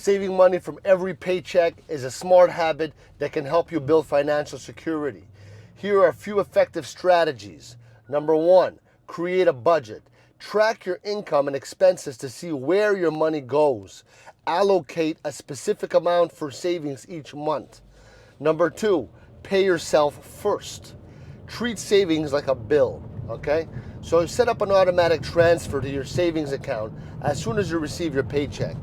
Saving money from every paycheck is a smart habit that can help you build financial security. Here are a few effective strategies. Number one, create a budget. Track your income and expenses to see where your money goes. Allocate a specific amount for savings each month. Number two, pay yourself first. Treat savings like a bill, okay? So set up an automatic transfer to your savings account as soon as you receive your paycheck.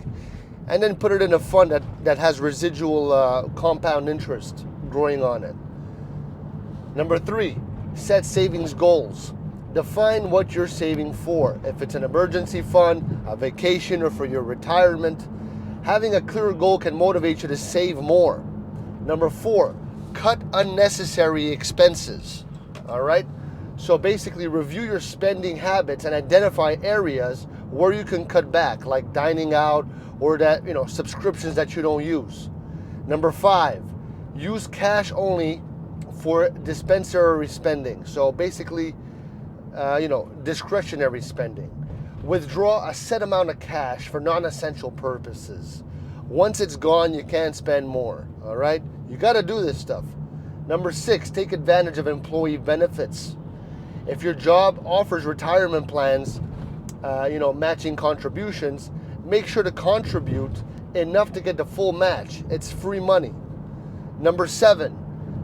And then put it in a fund that has residual compound interest growing on it. Number three, set savings goals. Define what you're saving for. If it's an emergency fund, a vacation, or for your retirement, having a clear goal can motivate you to save more. Number four, cut unnecessary expenses. All right? So basically review your spending habits and identify areas where you can cut back, like dining out or that, subscriptions that you don't use. Number five, use cash only for discretionary spending. So basically, discretionary spending. Withdraw a set amount of cash for non-essential purposes. Once it's gone, you can't spend more, all right? You gotta do this stuff. Number six, take advantage of employee benefits. If your job offers retirement plans, matching contributions, make sure to contribute enough to get the full match. It's free money. Number seven,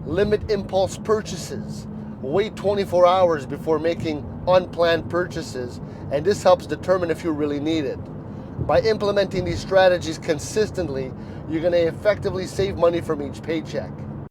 limit impulse purchases. Wait 24 hours before making unplanned purchases, and this helps determine if you really need it. By implementing these strategies consistently, you're going to effectively save money from each paycheck.